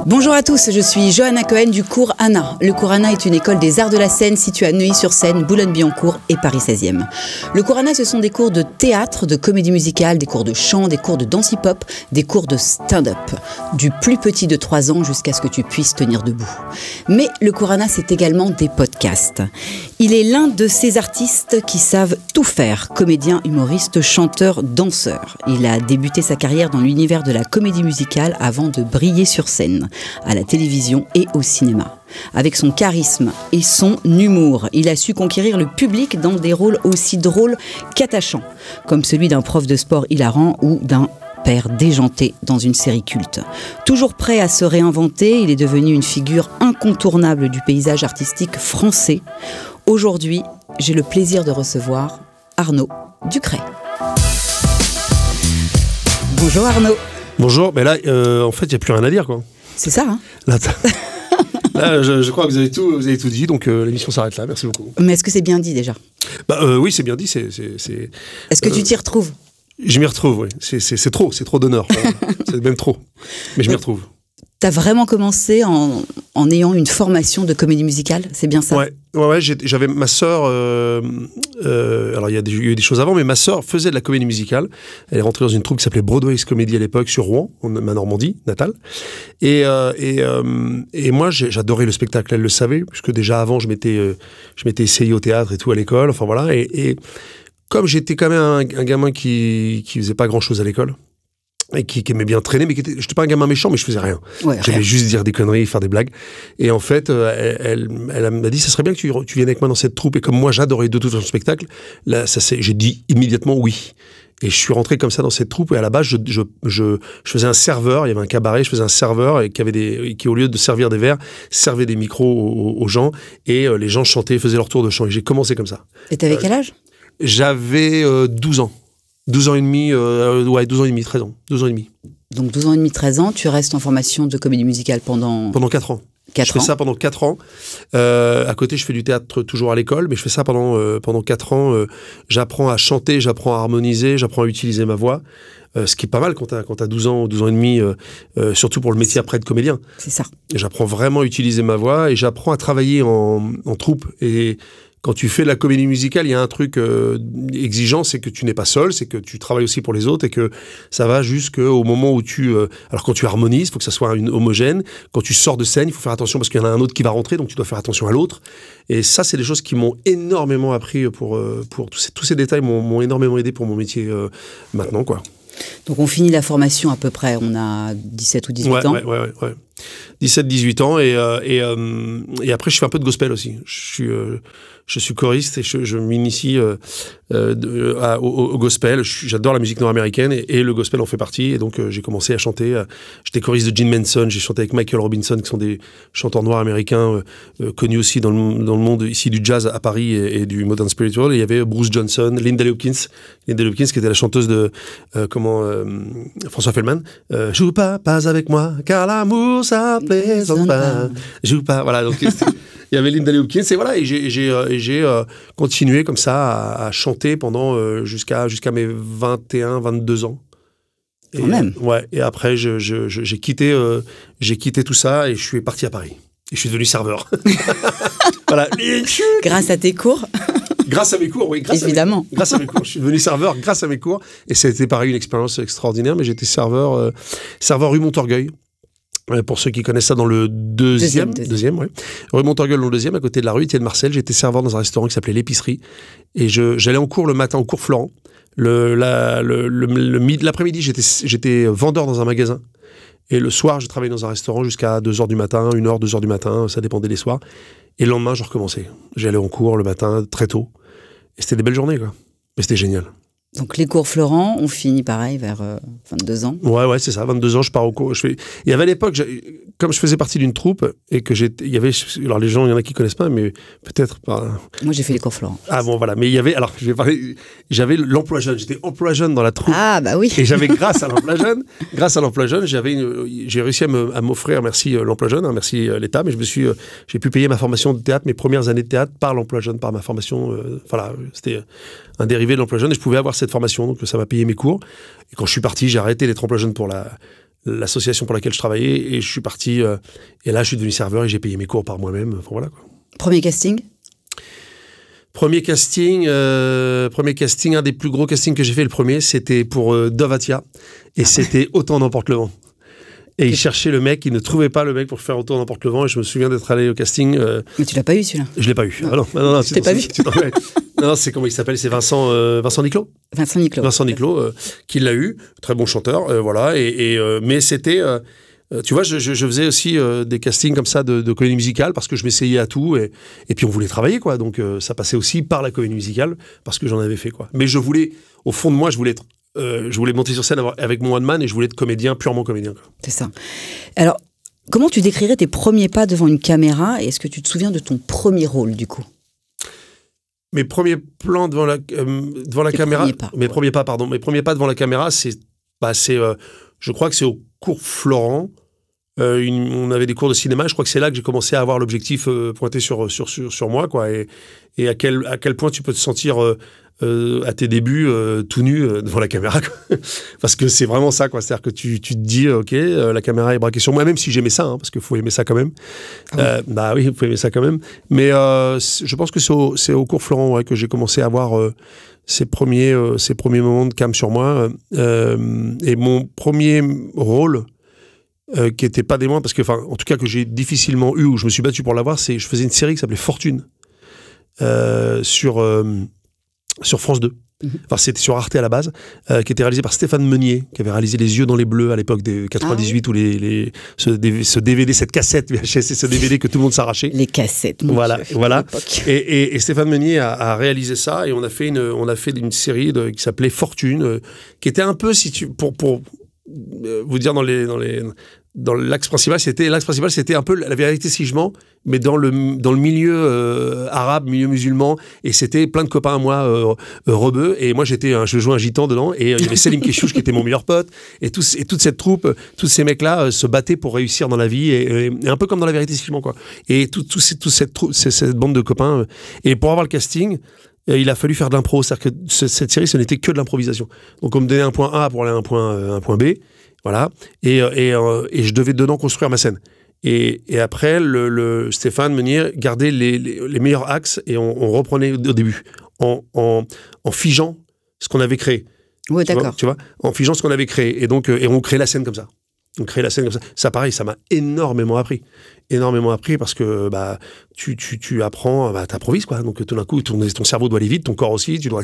Bonjour à tous, je suis Johanna Cohen du cours Anna. Le cours Anna est une école des arts de la scène située à Neuilly-sur-Seine, Boulogne-Billancourt et Paris 16e. Le cours Anna, ce sont des cours de théâtre, de comédie musicale, des cours de chant, des cours de danse hip-hop, des cours de stand-up. Du plus petit de 3 ans jusqu'à ce que tu puisses tenir debout. Mais le cours Anna, c'est également des podcasts. Il est l'un de ces artistes qui savent tout faire. Comédien, humoriste, chanteur, danseur. Il a débuté sa carrière dans l'univers de la comédie musicale avant de briller sur scène, à la télévision et au cinéma. Avec son charisme et son humour, il a su conquérir le public dans des rôles aussi drôles qu'attachants, comme celui d'un prof de sport hilarant ou d'un père déjanté dans une série culte. Toujours prêt à se réinventer, il est devenu une figure incontournable du paysage artistique français. Aujourd'hui, j'ai le plaisir de recevoir Arnaud Ducret. Bonjour Arnaud. Bonjour, mais là, en fait, il n'y a plus rien à dire, quoi. C'est ça, hein? Là, je crois que vous avez tout dit, donc l'émission s'arrête là. Merci beaucoup. Mais est-ce que c'est bien dit déjà? Oui, c'est bien dit. Est-ce que tu t'y retrouves? Je m'y retrouve, oui. C'est trop d'honneur. C'est même trop. Mais je m'y retrouve. T'as vraiment commencé en ayant une formation de comédie musicale, c'est bien ça? Ouais, j'avais ma sœur, alors il y a eu des choses avant, mais ma sœur faisait de la comédie musicale. Elle est rentrée dans une troupe qui s'appelait Broadway's Comedy à l'époque, sur Rouen, ma Normandie natale. Et moi, j'adorais le spectacle, elle le savait, puisque déjà avant, je m'étais essayé au théâtre et tout à l'école, enfin voilà. Et comme j'étais quand même un gamin qui faisait pas grand-chose à l'école, et qui aimait bien traîner, mais j'étais pas un gamin méchant, mais je faisais rien. Ouais, j'aimais juste dire des conneries, faire des blagues. Et en fait, elle m'a dit, ça serait bien que tu viennes avec moi dans cette troupe. Et comme moi, j'adorais de tout son spectacle, là, j'ai dit immédiatement oui. Et je suis rentré comme ça dans cette troupe. Et à la base, je faisais un serveur. Il y avait un cabaret. Je faisais un serveur qui, au lieu de servir des verres, servait des micros aux gens. Et les gens chantaient, faisaient leur tour de chant. Et j'ai commencé comme ça. Et t'avais quel âge? J'avais 12 ans. 12 ans et demi, 12 ans et demi, 13 ans. 12 ans et demi. Donc 12 ans et demi, 13 ans, tu restes en formation de comédie musicale pendant 4 ans. Je fais ça pendant 4 ans. À côté, je fais du théâtre toujours à l'école, mais je fais ça pendant 4 ans. J'apprends à chanter, j'apprends à harmoniser, j'apprends à utiliser ma voix. Ce qui est pas mal quand t'as 12 ans ou 12 ans et demi, surtout pour le métier après de comédien. C'est ça. J'apprends vraiment à utiliser ma voix et j'apprends à travailler en troupe. Et quand tu fais de la comédie musicale, il y a un truc exigeant, c'est que tu n'es pas seul, c'est que tu travailles aussi pour les autres et que ça va jusqu'au moment où alors quand tu harmonises, il faut que ça soit homogène. Quand tu sors de scène, il faut faire attention parce qu'il y en a un autre qui va rentrer, donc tu dois faire attention à l'autre. Et ça, c'est des choses qui m'ont énormément appris pour tous ces détails m'ont énormément aidé pour mon métier maintenant, quoi. Donc on finit la formation à peu près, on a 17 ou 18 ans. Ouais. 17-18 ans et après je fais un peu de gospel aussi. Je suis choriste et je m'initie au gospel. J'adore la musique nord-américaine et le gospel en fait partie. Et donc j'ai commencé à chanter. J'étais choriste de Gene Manson, j'ai chanté avec Michael Robinson, qui sont des chanteurs noirs américains connus aussi dans le monde ici du jazz à Paris et du modern spiritual. Et il y avait Bruce Johnson, Linda Lee Hopkins qui était la chanteuse de François Fellman. Joue pas avec moi, car l'amour ça plaisante pas. Joue pas, voilà. Donc il y avait Linda Lee Hopkins et voilà. Et j'ai continué comme ça à chanter pendant jusqu'à mes 21-22 ans. Et, quand même. Et après j'ai quitté tout ça et je suis parti à Paris. Et je suis devenu serveur. Voilà. Grâce à tes cours. Grâce à mes cours, oui. Évidemment. Grâce à mes cours. Je suis devenu serveur grâce à mes cours. Et ça a été pareil, une expérience extraordinaire. Mais j'étais serveur rue Montorgueil. Pour ceux qui connaissent ça, dans le deuxième, ouais. Rue Montorgueil, dans le 2e, à côté de la rue Étienne Marcel. J'étais serveur dans un restaurant qui s'appelait l'Épicerie. Et j'allais en cours le matin, au cours Florent. L'après-midi, j'étais vendeur dans un magasin. Et le soir, je travaillais dans un restaurant jusqu'à 2h du matin, 1h, 2h du matin, ça dépendait des soirs. Et le lendemain, je recommençais. J'allais en cours le matin, très tôt. Et c'était des belles journées, quoi. Mais c'était génial. Donc les cours Florent, on finit pareil vers 22 ans. Ouais, c'est ça, 22 ans, je pars au cours. Il y avait à l'époque, comme je faisais partie d'une troupe, et que il y avait, alors les gens, il y en a qui connaissent pas, mais peut-être pas. Moi j'ai fait les cours Florent. Ah bon, voilà, mais il y avait, alors je vais parler, j'avais l'emploi jeune, j'étais emploi jeune dans la troupe. Ah bah oui. Et j'avais, grâce à l'emploi jeune, j'ai réussi à m'offrir, merci l'emploi jeune, merci l'État, mais j'ai pu payer ma formation de théâtre, mes premières années de théâtre par l'emploi jeune, par ma formation, voilà, c'était un dérivé de l'emploi jeune, et je pouvais avoir cette formation, donc ça m'a payé mes cours. Et quand je suis parti, j'ai arrêté d'être emploi jeune pour l'association pour laquelle je travaillais, et je suis parti, et là je suis devenu serveur et j'ai payé mes cours par moi-même, enfin voilà quoi. Premier casting? Premier casting, un des plus gros castings que j'ai fait, le premier, c'était pour Dovatia, et c'était Autant n'emporte le vent. Et il cherchait le mec, il ne trouvait pas le mec pour faire Autant n'emporte le vent, et je me souviens d'être allé au casting. Mais tu l'as pas eu celui-là? Je l'ai pas eu. Non. Ah non, tu l'as pas vu? Non, c'est comment il s'appelle, c'est Vincent Niclot. Vincent Niclot, qui l'a eu, très bon chanteur, voilà. Mais c'était, tu vois, je faisais aussi des castings comme ça de comédie musicale parce que je m'essayais à tout et puis on voulait travailler quoi. Donc ça passait aussi par la comédie musicale parce que j'en avais fait quoi. Mais je voulais, au fond de moi, je voulais monter sur scène avec mon one man et je voulais être comédien, purement comédien. Quoi. C'est ça. Alors, comment tu décrirais tes premiers pas devant une caméra et est-ce que tu te souviens de ton premier rôle du coup? Mes premiers plans devant la caméra, mes premiers pas devant la caméra, je crois que c'est au cours Florent. On avait des cours de cinéma. Je crois que c'est là que j'ai commencé à avoir l'objectif pointé sur moi, quoi. Et à quel point tu peux te sentir à tes débuts tout nu devant la caméra, quoi. Parce que c'est vraiment ça, quoi. C'est-à-dire que tu te dis, ok, la caméra est braquée sur moi, même si j'aimais ça, hein, parce qu'il faut aimer ça quand même. Bah oui, il faut aimer ça quand même. Mais je pense que c'est au cours Florent que j'ai commencé à avoir ces premiers moments de cam sur moi. Et mon premier rôle, qui n'était pas des moindres, parce que, enfin, en tout cas que j'ai difficilement eu, où je me suis battu pour l'avoir, je faisais une série qui s'appelait Fortune sur France 2. Enfin, c'était sur Arte à la base, qui était réalisé par Stéphane Meunier, qui avait réalisé Les Yeux dans les Bleus à l'époque des 98, où ce DVD, cette cassette VHS, et ce DVD que tout le monde s'arrachait. Les cassettes, voilà. Et Stéphane Meunier a réalisé ça, et on a fait une série qui s'appelait Fortune, qui était un peu, pour vous dire dans l'axe principal, c'était un peu La Vérité si je mens, mais dans le milieu arabe, milieu musulman, et c'était plein de copains à moi rebeux, et moi je jouais un gitan dedans, et il y avait Selim Keshouch qui était mon meilleur pote, et toute cette troupe, tous ces mecs-là se battaient pour réussir dans la vie, et un peu comme dans La Vérité si je mens, quoi. Et toute cette bande de copains, et pour avoir le casting, il a fallu faire de l'impro, c'est-à-dire que cette série, ce n'était que de l'improvisation. Donc on me donnait un point A pour aller à un point B, voilà, et je devais dedans construire ma scène. Et après, le Stéphane Meunier gardait les meilleurs axes et on reprenait au début, en figeant ce qu'on avait créé. Oui, d'accord. Tu vois, en figeant ce qu'on avait créé. Et donc, on crée la scène comme ça. Ça, pareil, ça m'a énormément appris parce que tu apprends, t'improvises quoi. Donc tout d'un coup, ton cerveau doit aller vite, ton corps aussi, tu dois.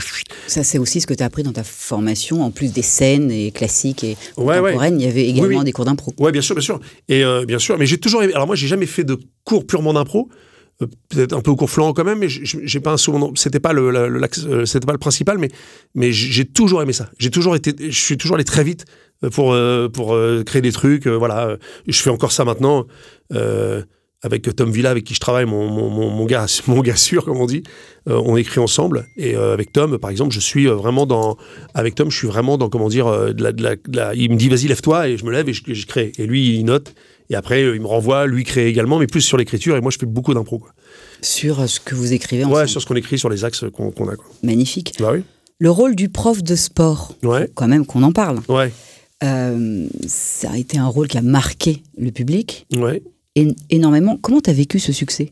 Ça, c'est aussi ce que tu as appris dans ta formation, en plus des scènes et classiques et contemporaines. Il y avait également des cours d'impro. Ouais, bien sûr. Et bien sûr, mais j'ai toujours aimé. Alors moi, j'ai jamais fait de cours purement d'impro. Peut-être un peu au cours Florent quand même, mais j'ai pas un souvenir. C'était pas c'était pas le principal, mais j'ai toujours aimé ça. Je suis toujours allé très vite pour créer des trucs. Voilà, je fais encore ça maintenant avec Tom Villa, avec qui je travaille, mon gars sûr, comme on dit. On écrit ensemble et avec Tom, par exemple, je suis vraiment dans. Avec Tom, je suis vraiment dans comment dire. Il me dit vas-y lève-toi et je me lève et je crée. Et lui il note. Et après, il me renvoie, lui crée également, mais plus sur l'écriture. Et moi, je fais beaucoup d'impro, quoi. Sur ce que vous écrivez ensemble. Ouais, sur ce qu'on écrit, sur les axes qu'on a, quoi. Magnifique. Bah oui. Le rôle du prof de sport, quand même qu'on en parle. Ouais. Ça a été un rôle qui a marqué le public. Ouais. Énormément. Comment tu as vécu ce succès ?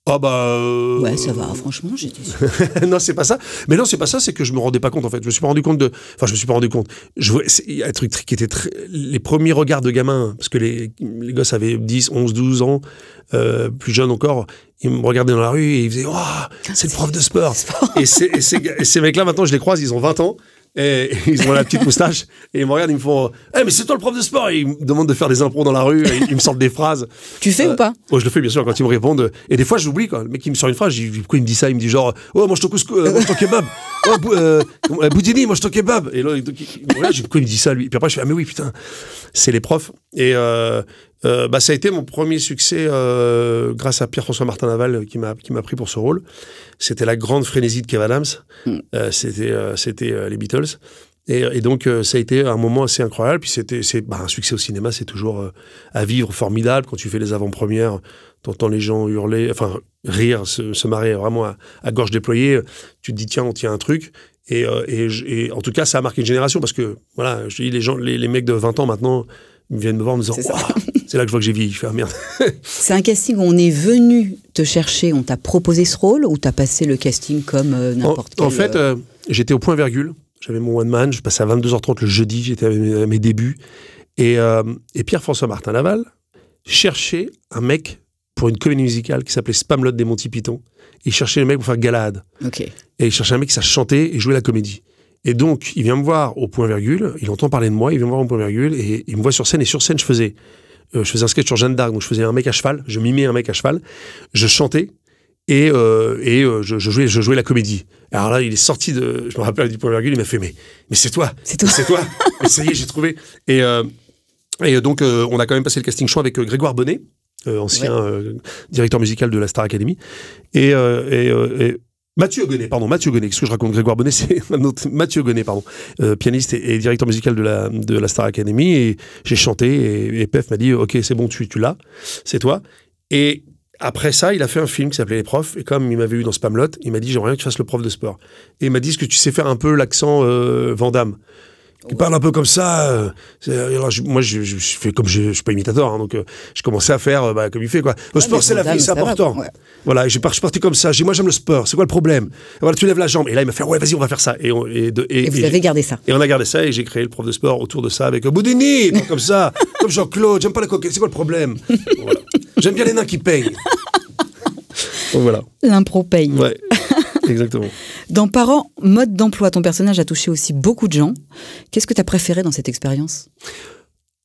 Ah bah... Ouais, ça va, franchement, j'étais sûr. Non, c'est pas ça. Mais non, c'est pas ça, c'est que je me rendais pas compte, en fait. Je me suis pas rendu compte Enfin, je me suis pas rendu compte. Il y a un truc qui était les premiers regards de gamins, parce que les gosses avaient 10, 11, 12 ans, plus jeunes encore, ils me regardaient dans la rue et ils faisaient « Oh, c'est le prof de sport !» Et ces mecs-là, maintenant, je les croise, ils ont 20 ans. Et ils ont la petite moustache et ils me regardent, ils me font mais c'est toi le prof de sport, et ils me demandent de faire des impros dans la rue et ils me sortent des phrases. Tu fais ou pas? Je le fais bien sûr quand ils me répondent, et des fois j'oublie quand le mec il me sort une phrase, je dis pourquoi il me dit ça, il me dit genre mange ton kebab, Boudini mange ton kebab, et là je dis pourquoi il me dit ça lui, et puis après je fais mais oui putain, c'est les profs. Et ça a été mon premier succès grâce à Pierre-François Martin Laval qui m'a pris pour ce rôle. C'était la grande frénésie de Kev Adams. C'était les Beatles. Et donc, ça a été un moment assez incroyable. Puis un succès au cinéma, c'est toujours à vivre formidable. Quand tu fais les avant-premières, t'entends les gens hurler, enfin rire, se marrer vraiment à gorge déployée. Tu te dis, tiens, on tient un truc. Et en tout cas, ça a marqué une génération parce que, voilà, je dis, les mecs de 20 ans maintenant, Ils viennent me voir en me disant c'est là que je vois que j'ai vieilli. Je fais merde. C'est un casting où on est venu te chercher, on t'a proposé ce rôle ou t'as passé le casting comme n'importe quel... En fait, j'étais au point virgule. J'avais mon one man. Je passais à 22h30 le jeudi. J'étais à mes débuts. Et Pierre-François Martin Laval cherchait un mec pour une comédie musicale qui s'appelait Spamalot des Monty Python. Il cherchait le mec pour faire Galahad. Okay. Et il cherchait un mec qui sache chanter et jouer la comédie. Et donc, il vient me voir au point virgule, il entend parler de moi, il vient me voir au point virgule, et il me voit sur scène, et sur scène, je faisais un sketch sur Jeanne d'Arc, donc je faisais un mec à cheval, je mimais un mec à cheval, je chantais, et je jouais la comédie. Alors là, il est sorti je me rappelle du point virgule, il m'a fait, mais c'est toi. Mais ça y est, j'ai trouvé. Et donc, on a quand même passé le casting show avec Grégoire Bonnet, ancien directeur musical de la Star Academy, et Mathieu Gonnet, qu'est-ce que je raconte? Grégoire Bonnet, c'est un autre. Mathieu Gonnet, pianiste et directeur musical de la Star Academy, et j'ai chanté, et Pef m'a dit, ok, c'est bon, tu l'as, c'est toi. Et après ça, il a fait un film qui s'appelait Les Profs, et comme il m'avait eu dans Spamalot, il m'a dit, j'aimerais bien que tu fasses le prof de sport. Et il m'a dit, est-ce que tu sais faire un peu l'accent Van Damme? Il parle un peu comme ça. Alors moi, je fais comme je suis pas imitateur, hein, donc je commençais à faire comme il fait, quoi. Le sport, c'est la vie, c'est important. Ouais. Voilà, je suis parti comme ça. J'ai dit, moi, j'aime le sport. C'est quoi le problème? Et voilà, tu lèves la jambe. Et là, il m'a fait, ouais, vas-y, on va faire ça. Et vous avez gardé ça. Et on a gardé ça, et j'ai créé le prof de sport autour de ça avec Boudini, comme ça, comme Jean-Claude. J'aime pas la coquette. C'est quoi le problème? Voilà. J'aime bien les nains qui peignent. Donc voilà. L'impro paye. Ouais. Exactement. Dans Parents, mode d'emploi, ton personnage a touché aussi beaucoup de gens. Qu'est-ce que tu as préféré dans cette expérience?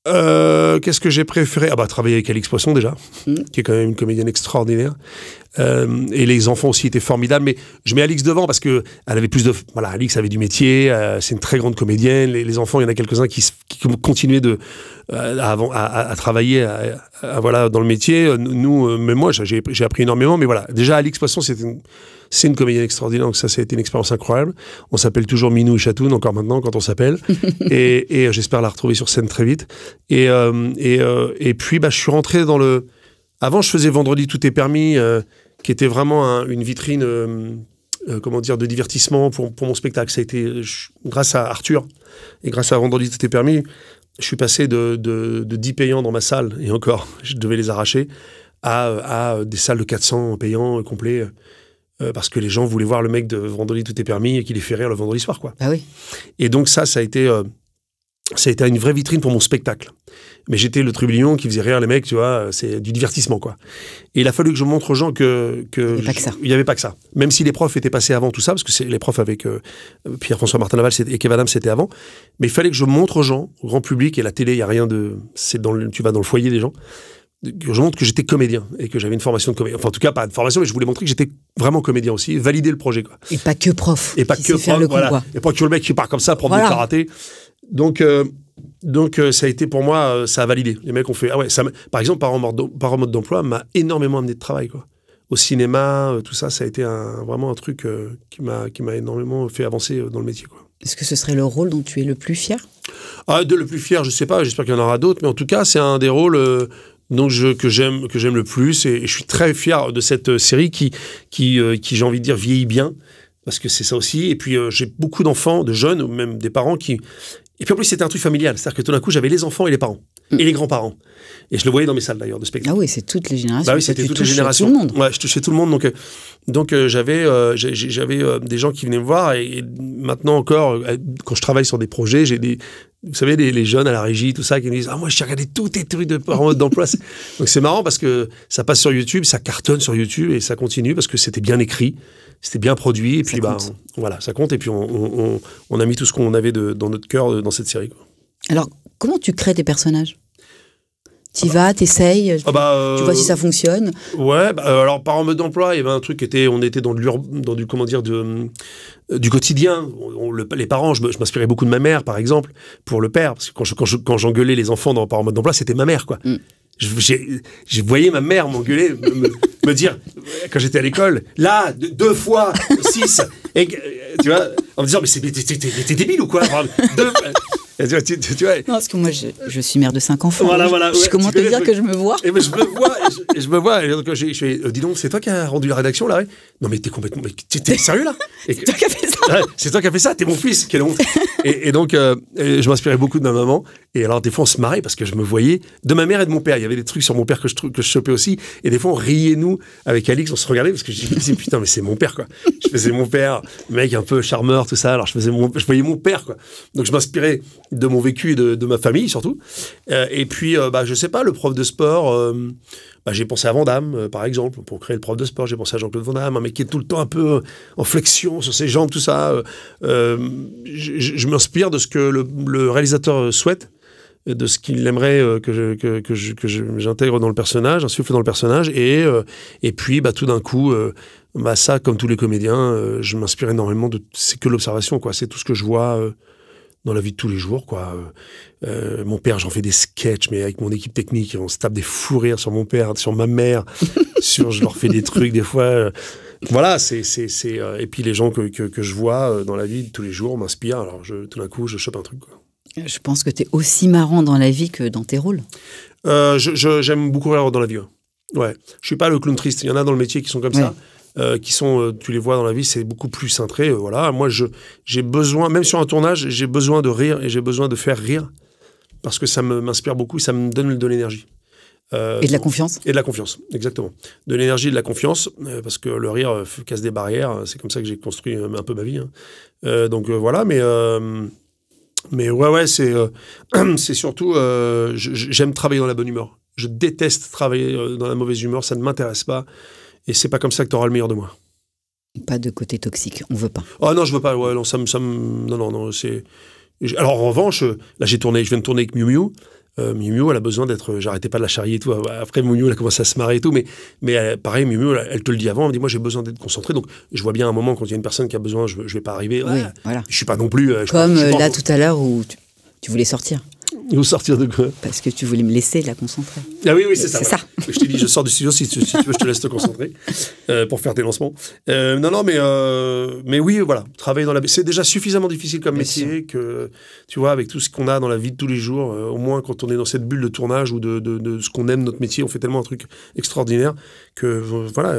Qu'est-ce que j'ai préféré? Travailler avec Alix Poisson déjà, qui est quand même une comédienne extraordinaire. Et les enfants aussi étaient formidables, mais je mets Alix devant parce que elle avait plus de... Voilà, Alix avait du métier, c'est une très grande comédienne. Les enfants, il y en a quelques-uns qui continuaient à travailler voilà, dans le métier. Nous, même moi, j'ai appris énormément, mais voilà. Déjà, Alix Poisson, c'est une comédienne extraordinaire, donc ça a été une expérience incroyable. On s'appelle toujours Minou et Chatoun, encore maintenant, quand on s'appelle. et j'espère la retrouver sur scène très vite. Et puis, je suis rentré dans le... Avant, je faisais Vendredi tout est permis, qui était vraiment une vitrine, de divertissement pour mon spectacle. Ça a été grâce à Arthur et grâce à Vendredi tout est permis, je suis passé de 10 payants dans ma salle, et encore, je devais les arracher, à des salles de 400 payants complets. Parce que les gens voulaient voir le mec de Vendredi tout est permis et qu'il les fait rire le vendredi soir, quoi. Ah oui. Et donc ça a été une vraie vitrine pour mon spectacle. Mais j'étais le trublion qui faisait rire les mecs, tu vois, c'est du divertissement, quoi. Et il a fallu que je montre aux gens que il n'y avait pas que ça. Même si les profs étaient passés avant tout ça, parce que c'est les profs avec Pierre-François Martin Laval et Kev Adams, c'était avant. Mais il fallait que je montre aux gens, au grand public, et la télé, il n'y a rien de... tu vas dans le foyer des gens, que je montre que j'étais comédien et que j'avais une formation de comédien. Enfin, en tout cas, pas de formation, mais je voulais montrer que j'étais vraiment comédien aussi, valider le projet, quoi. Et pas que prof. Et pas que prof, voilà. Et pas que le mec qui part comme ça, prof de karaté. Donc, ça a été pour moi, ça a validé. Les mecs ont fait, par exemple, Parents mode d'emploi m'a énormément amené de travail, quoi. Au cinéma, tout ça, ça a été vraiment un truc qui m'a énormément fait avancer dans le métier, quoi. Est-ce que ce serait le rôle dont tu es le plus fier? Le plus fier, je sais pas, j'espère qu'il y en aura d'autres, mais en tout cas, c'est un des rôles que j'aime le plus, et je suis très fier de cette série qui j'ai envie de dire, vieillit bien, parce que c'est ça aussi. Et puis, j'ai beaucoup d'enfants, de jeunes, ou même des parents qui... Et puis en plus, c'était un truc familial, c'est-à-dire que tout d'un coup, j'avais les enfants et les parents, et les grands-parents. Et je le voyais dans mes salles, d'ailleurs, de spectacle. Ah oui, c'est toutes les générations. Bah oui, c'était toutes les générations. Tout le monde. Ouais, je touchais tout le monde, donc j'avais des gens qui venaient me voir, et maintenant encore, quand je travaille sur des projets, j'ai vous savez, les jeunes à la régie, tout ça, qui me disent « Ah, moi, j'ai regardé tous tes trucs de Parents mode d'emploi. » Donc c'est marrant parce que ça passe sur YouTube, ça cartonne sur YouTube, et ça continue parce que c'était bien écrit, c'était bien produit, et puis voilà, ça compte, et puis on a mis tout ce qu'on avait dans notre cœur dans cette série, quoi. Alors, comment tu crées tes personnages? Tu vas, t'essayes, tu vois si ça fonctionne. Ouais, alors Parents mode d'emploi, il y avait un truc on était dans du quotidien. Les parents, je m'inspirais beaucoup de ma mère, par exemple, pour le père, parce que quand j'engueulais les enfants dans Parents mode d'emploi, c'était ma mère, quoi. Je voyais ma mère m'engueuler, me dire, quand j'étais à l'école, là, 2 fois 6, et, tu vois, en me disant, mais t'es débile ou quoi? Tu vois. Non, parce que moi, je suis mère de 5 enfants. Voilà. Je commence à te dire que je me vois. Et ben, je me vois. Et donc, je fais, dis donc, c'est toi qui as rendu la rédaction, là? Non, mais t'es complètement... T'es sérieux, là? C'est toi qui as fait ça? C'est toi qui as fait ça, t'es mon fils, quelle honte. Et donc, je m'inspirais beaucoup de ma maman. Et alors, des fois, on se marrait parce que je me voyais de ma mère et de mon père. Il y avait des trucs sur mon père que je chopais aussi. Et des fois, on riait, nous, avec Alix, on se regardait parce que je disais, putain, mais c'est mon père, quoi. Je faisais mon père, mec un peu charmeur, tout ça. Alors, je voyais mon père, quoi. Donc, je m'inspirais de mon vécu et de ma famille, surtout. Et puis, je sais pas, le prof de sport, j'ai pensé à Van Damme, par exemple, pour créer le prof de sport. J'ai pensé à Jean-Claude Van Damme, un mec qui est tout le temps un peu en flexion sur ses jambes, tout ça. Je m'inspire de ce que le réalisateur souhaite, de ce qu'il aimerait que j'intègre dans le personnage, insuffle dans le personnage. Et puis, tout d'un coup, ça, comme tous les comédiens, je m'inspire énormément c'est que l'observation, quoi. C'est tout ce que je vois dans la vie de tous les jours, quoi. Mon père, j'en fais des sketchs, mais avec mon équipe technique, on se tape des fous rires sur mon père, sur ma mère, je leur fais des trucs des fois. Voilà, et puis les gens que je vois dans la vie de tous les jours m'inspirent. Alors tout d'un coup, je chope un truc, quoi. Je pense que tu es aussi marrant dans la vie que dans tes rôles. J'aime beaucoup rire dans la vie. Ouais. Je suis pas le clown triste. Il y en a dans le métier qui sont comme ça. Qui sont, tu les vois dans la vie, c'est beaucoup plus cintré. Voilà. Moi, j'ai besoin, même sur un tournage, j'ai besoin de rire et j'ai besoin de faire rire parce que ça m'inspire beaucoup, ça me donne de l'énergie. Et de la confiance. Et de la confiance, exactement. De l'énergie et de la confiance, parce que le rire casse des barrières. C'est comme ça que j'ai construit un peu ma vie. Donc voilà, mais ouais, c'est surtout, j'aime travailler dans la bonne humeur. Je déteste travailler dans la mauvaise humeur, ça ne m'intéresse pas. Et c'est pas comme ça que tu auras le meilleur de moi. Pas de côté toxique, on veut pas. Oh non, je veux pas. Ouais, non, non, c'est. Alors en revanche, là je viens de tourner avec Miu Miu. Miu Miu, elle a besoin d'être. J'arrêtais pas de la charrier et tout. Après Miu Miu, elle a commencé à se marrer et tout. Mais pareil, Miu Miu, elle te le dit avant. Elle me dit, moi j'ai besoin d'être concentré. Donc je vois bien un moment quand il y a une personne qui a besoin, je vais pas arriver. Oui, voilà. Je suis pas non plus. Comme là tout à l'heure où tu voulais sortir. Vous sortir de quoi? Parce que tu voulais me laisser la concentrer. Ah oui, c'est ça. C'est ça. Je t'ai dit, je sors du studio, si tu veux, je te laisse te concentrer pour faire tes lancements. Non, mais oui, voilà, travailler dans c'est déjà suffisamment difficile comme métier que, tu vois, avec tout ce qu'on a dans la vie de tous les jours, au moins quand on est dans cette bulle de tournage ou de ce qu'on aime, notre métier, on fait tellement un truc extraordinaire que, voilà,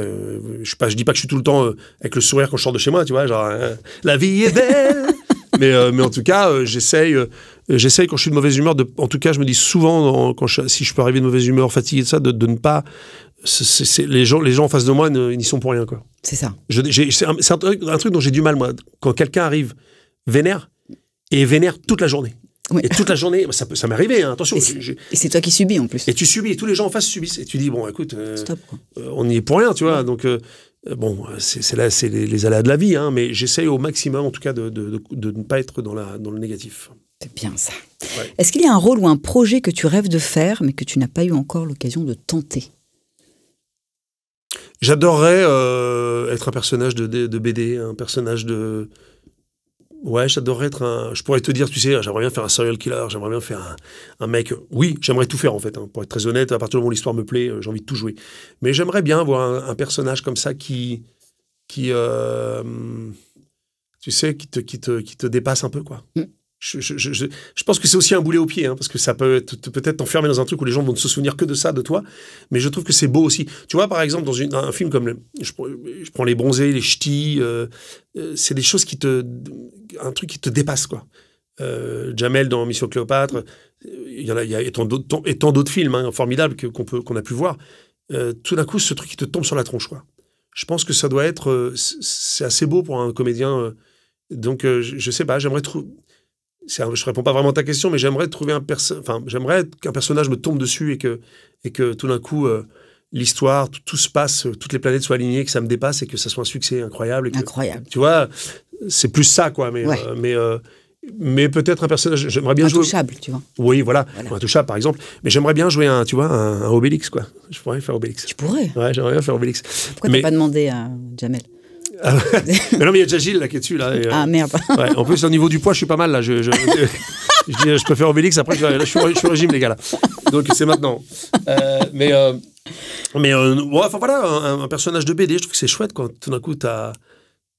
je dis pas que je suis tout le temps avec le sourire quand je sors de chez moi, tu vois, genre, la vie est belle. Mais en tout cas, j'essaye quand je suis de mauvaise humeur, en tout cas, je me dis souvent, si je peux arriver de mauvaise humeur, fatigué de ça, de ne pas... les gens en face de moi, ils n'y sont pour rien, quoi. C'est ça. C'est un truc dont j'ai du mal, moi. Quand quelqu'un arrive vénère, et vénère toute la journée. Oui. Et toute la journée, ça m'est arrivé, hein, attention. Et c'est toi qui subis, en plus. Et tu subis, et tous les gens en face subissent. Et tu dis, bon, écoute, stop, on n'y est pour rien, tu vois, donc... bon, c'est les aléas de la vie, hein, mais j'essaye au maximum, en tout cas, de ne pas être dans le négatif. C'est bien ça. Ouais. Est-ce qu'il y a un rôle ou un projet que tu rêves de faire, mais que tu n'as pas eu encore l'occasion de tenter? J'adorerais être un personnage de BD, un personnage de... Ouais, j'adorerais être je pourrais te dire, tu sais, j'aimerais bien faire un serial killer, j'aimerais bien faire un mec... Oui, j'aimerais tout faire, en fait. Hein, pour être très honnête, à partir du moment où l'histoire me plaît, j'ai envie de tout jouer. Mais j'aimerais bien avoir un personnage comme ça qui tu sais, qui te dépasse un peu, quoi. Je pense que c'est aussi un boulet au pied, hein, parce que ça peut peut-être t'enfermer dans un truc où les gens vont ne se souvenir que de ça, de toi, mais je trouve que c'est beau aussi. Tu vois, par exemple, dans un film comme je prends Les Bronzés, Les Ch'tis, c'est des choses un truc qui te dépasse, quoi. Jamel dans Mission Cléopâtre, il y a tant d'autres films, hein, formidables qu'on a pu voir. Tout d'un coup, ce truc qui te tombe sur la tronche, quoi. Je pense que ça doit être... c'est assez beau pour un comédien. Donc, je sais pas, j'aimerais trouver... Je réponds pas vraiment à ta question, mais j'aimerais trouver j'aimerais qu'un personnage me tombe dessus et que tout d'un coup, l'histoire, tout se passe, toutes les planètes soient alignées, que ça me dépasse et que ça soit un succès incroyable. Incroyable. Tu vois, c'est plus ça, quoi. Mais peut-être un personnage, j'aimerais bien jouer... Intouchable, tu vois. Oui, voilà. Intouchable, par exemple. Mais j'aimerais bien jouer un Obélix, quoi. Je pourrais faire Obélix. Tu pourrais. Ouais, j'aimerais bien faire Obélix. Pourquoi t'as pas demandé à Jamel? Mais non, mais il y a déjà Gilles là qui est dessus là. Ah merde. Ouais, en plus au niveau du poids, je suis pas mal là. Je peux faire Obélix. Après, je suis au régime, les gars là. Donc c'est maintenant. Enfin voilà, un personnage de BD, je trouve que c'est chouette quand tout d'un coup t'as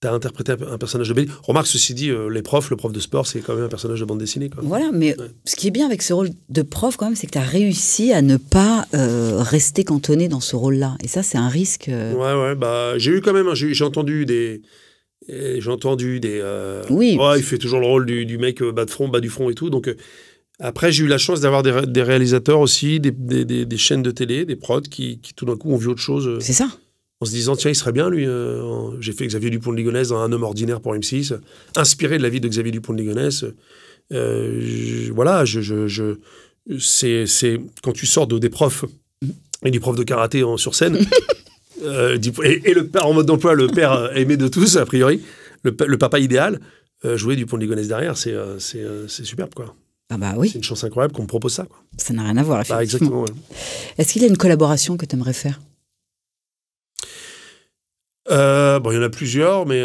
t'as interprété un personnage de BD. Remarque, ceci dit, le prof de sport, c'est quand même un personnage de bande dessinée, quoi. Voilà, mais ce qui est bien avec ce rôle de prof, quand même, c'est que tu as réussi à ne pas rester cantonné dans ce rôle-là. Et ça, c'est un risque. Ouais, bah, j'ai eu quand même, j'ai entendu des... Oui. Ouais, il fait toujours le rôle du mec bas du front et tout. Donc, après, j'ai eu la chance d'avoir des réalisateurs aussi, des chaînes de télé, des prods qui tout d'un coup ont vu autre chose. C'est ça. En se disant, tiens, il serait bien, lui. J'ai fait Xavier Dupont de Ligonnès dans Un homme ordinaire pour M6, inspiré de la vie de Xavier Dupont de Ligonnès. Voilà, c'est quand tu sors des profs et du prof de karaté sur scène, et le père en mode d'emploi, le père aimé de tous, a priori, le papa idéal, jouer Dupont de Ligonnès derrière, c'est superbe, quoi. Ah bah oui. C'est une chance incroyable qu'on me propose ça, quoi. Ça n'a rien à voir, effectivement. Exactement, ouais. Est-ce qu'il y a une collaboration que tu aimerais faire ? Bon, il y en a plusieurs, mais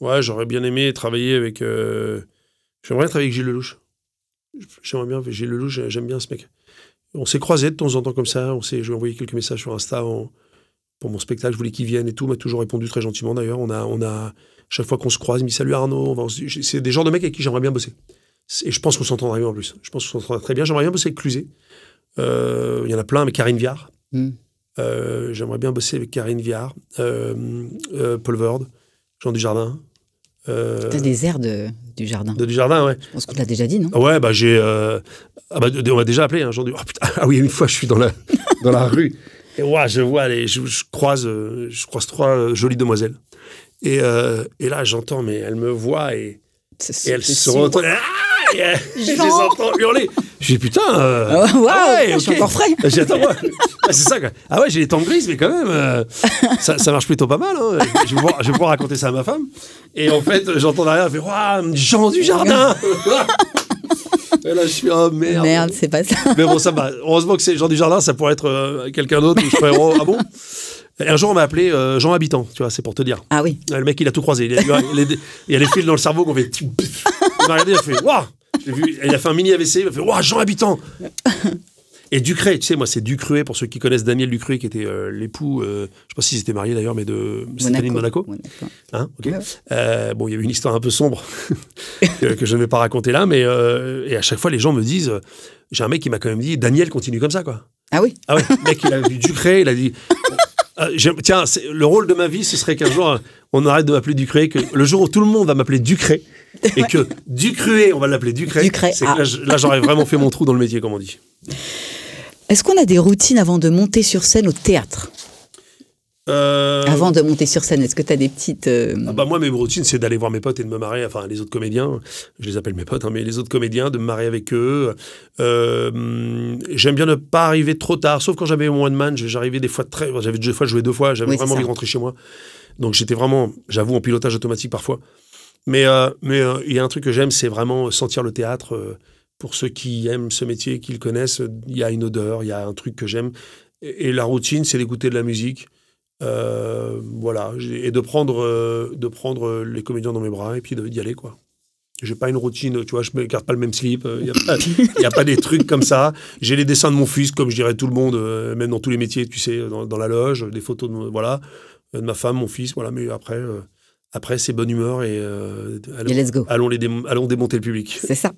ouais, j'aurais bien aimé travailler avec... J'aimerais bien travailler avec Gilles Lelouch. J'aimerais bien, Gilles Lelouch, j'aime bien ce mec. On s'est croisés de temps en temps comme ça, je lui ai envoyé quelques messages sur Insta pour mon spectacle, je voulais qu'il vienne et tout, m'a toujours répondu très gentiment d'ailleurs. On a chaque fois qu'on se croise, il me dit salut Arnaud, c'est des genres de mecs avec qui j'aimerais bien bosser. Et je pense qu'on s'entendrait bien en plus. Je pense qu'on s'entendrait très bien. J'aimerais bien bosser avec Cluzet. Il y en a plein, mais Karine Viard. J'aimerais bien bosser avec Karine Viard, Paul Verde, Jean Dujardin. T'as des airs du Jardin. De Dujardin, ouais. Je pense qu'on l'a déjà dit, non ? Ouais, bah on m'a déjà appelé un jour. Oh, putain, ah oui, une fois, je suis dans la rue. Et ouais, je croise 3 jolies demoiselles. Et là, j'entends, mais elles me voient et elles se retournent. Je les entends hurler. Je dis putain. Je suis encore frais. J'attends, c'est ça, quoi. Ah ouais, j'ai les tempes grises, mais quand même, ça marche plutôt pas mal. Hein. Je vais pouvoir raconter ça à ma femme. Et en fait, j'entends derrière, elle fait waouh, Jean Dujardin. Et là, je suis oh merde. Merde, c'est pas ça. Mais bon, ça va. Heureusement que c'est Jean Dujardin, ça pourrait être quelqu'un d'autre. Où je ferais ah bon. Et un jour, on m'a appelé Jean Habitant, tu vois, c'est pour te dire. Ah oui. Le mec, il a tout croisé. Il y a les fils dans le cerveau qu'on fait. Il m'a regardé, il a fait waouh. Il a fait un mini AVC, il a fait waouh, Jean Habitant. Et Ducré, tu sais, moi, c'est Ducruet, pour ceux qui connaissent Daniel Ducruet, qui était l'époux, je ne sais pas s'ils étaient mariés d'ailleurs, mais de Stéphanie de Monaco. Hein, okay. Bon, il y avait une histoire un peu sombre que je ne vais pas raconter là, mais et à chaque fois, les gens me disent, j'ai un mec qui m'a quand même dit, Daniel continue comme ça, quoi. Ah oui. Ah ouais, le mec, il a vu Ducré, il a dit. Tiens, le rôle de ma vie, ce serait qu'un jour, on arrête de m'appeler Ducré, que le jour où tout le monde va m'appeler Ducré, et que Ducruet, on va l'appeler Ducré, c'est que là, j'aurais vraiment fait mon trou dans le métier, comme on dit. Est-ce qu'on a des routines avant de monter sur scène au théâtre ? Avant de monter sur scène, est-ce que tu as des petites... Moi, mes routines, c'est d'aller voir mes potes et de me marrer, enfin, les autres comédiens, je les appelle mes potes, hein, mais les autres comédiens, de me marrer avec eux. J'aime bien ne pas arriver trop tard, sauf quand j'avais mon one man, j'arrivais des fois j'avais 2 fois joué 2 fois, j'avais vraiment envie de rentrer chez moi. Donc j'étais vraiment, j'avoue, en pilotage automatique parfois. Mais il y a un truc que j'aime, c'est vraiment sentir le théâtre. Pour ceux qui aiment ce métier, qui le connaissent, il y a une odeur, il y a un truc que j'aime. Et la routine, c'est d'écouter de la musique. Voilà, et de prendre les comédiens dans mes bras et puis d'y aller, quoi. J'ai pas une routine, tu vois, je me garde pas le même slip, il y a pas des trucs comme ça. J'ai les dessins de mon fils, comme je dirais tout le monde, même dans tous les métiers, tu sais, dans la loge, des photos de ma femme, mon fils, voilà, mais après c'est bonne humeur et let's go. Allons démonter le public. C'est ça.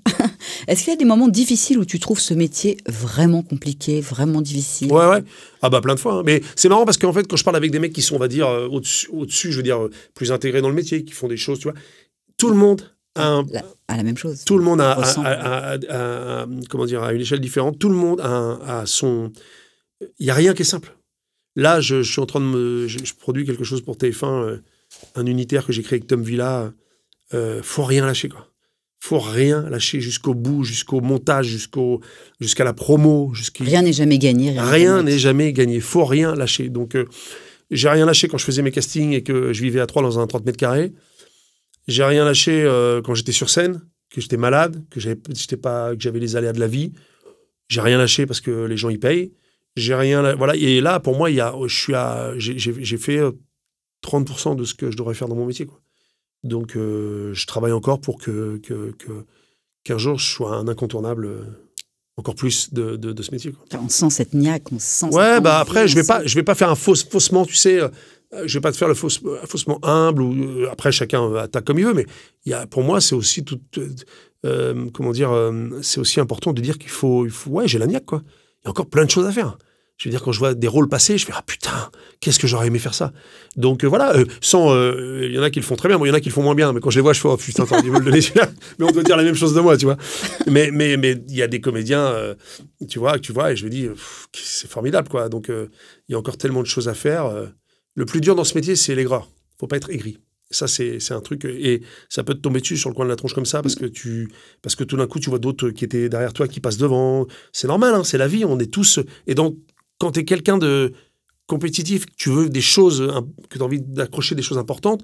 Est-ce qu'il y a des moments difficiles où tu trouves ce métier vraiment compliqué, vraiment difficile ? Ouais. Ah bah plein de fois. Hein. Mais c'est marrant parce qu'en fait, quand je parle avec des mecs qui sont, on va dire, au-dessus, je veux dire, plus intégrés dans le métier, qui font des choses, tu vois, tout le monde a la même chose. Tout le monde a comment dire, à une échelle différente. Tout le monde a son... Il n'y a rien qui est simple. Là, je suis en train de je produis quelque chose pour TF1, un unitaire que j'ai créé avec Tom Villa. Faut rien lâcher, quoi. Faut rien lâcher jusqu'au bout, jusqu'au montage, jusqu'à la promo. Rien n'est jamais gagné. Rien n'est jamais gagné. Faut rien lâcher. Donc, j'ai rien lâché quand je faisais mes castings et que je vivais à 3 dans un 30 mètres carrés. J'ai rien lâché quand j'étais sur scène, que j'étais malade, que j'avais les aléas de la vie. J'ai rien lâché parce que les gens y payent. J'ai rien, voilà. Et là, pour moi, j'ai fait 30% de ce que je devrais faire dans mon métier, quoi. Donc, je travaille encore pour qu'un jour, je sois un incontournable encore plus de ce métier, quoi. On sent cette niaque, on sent... Ouais, bah après, je vais pas faire un faussement, tu sais, je vais pas te faire le faussement humble, ou après chacun attaque comme il veut, mais pour moi, c'est aussi tout... comment dire, c'est aussi important de dire qu'il faut ouais, j'ai la niaque, quoi. Il y a encore plein de choses à faire. Je veux dire, quand je vois des rôles passer, je fais, ah putain, qu'est-ce que j'aurais aimé faire ça. Donc voilà, il y en a qui le font très bien, il y en a qui le font moins bien, mais quand je les vois, je fais, oh putain, t'aurais dû me le donner celui-là. Mais on doit dire la même chose de moi, tu vois. Mais il y a des comédiens, tu vois, et je me dis, c'est formidable, quoi. Donc il y a encore tellement de choses à faire. Le plus dur dans ce métier, c'est l'aigreur. Faut pas être aigri. Ça, c'est un truc, et ça peut te tomber dessus sur le coin de la tronche comme ça, parce que tout d'un coup, tu vois d'autres qui étaient derrière toi, qui passent devant. C'est normal, hein, c'est la vie, on est tous... Et donc, quand tu es quelqu'un de compétitif, que tu veux des choses, que tu as envie d'accrocher des choses importantes,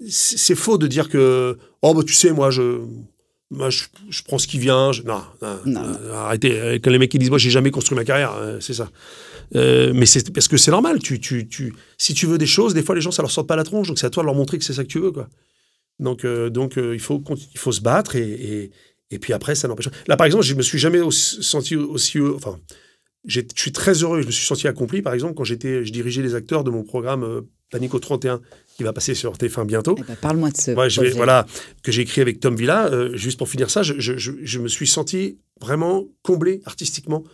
c'est faux de dire que, oh, bah, tu sais, moi, je prends ce qui vient. Non. Arrêtez. Quand les mecs qui disent, moi, j'ai jamais construit ma carrière, c'est ça. Mais c'est parce que c'est normal. Si tu veux des choses, des fois, les gens, ça leur sort pas la tronche, donc c'est à toi de leur montrer que c'est ça que tu veux, quoi. Donc il faut se battre, et puis après, ça n'empêche pas. Là, par exemple, je me suis jamais senti aussi... Enfin, je suis très heureux, je me suis senti accompli, par exemple, quand je dirigeais les acteurs de mon programme Panico 31, qui va passer sur TF1 bientôt. Eh ben, parle-moi de ce projet. Voilà, que j'ai écrit avec Tom Villa. Juste pour finir ça, je me suis senti vraiment comblé artistiquement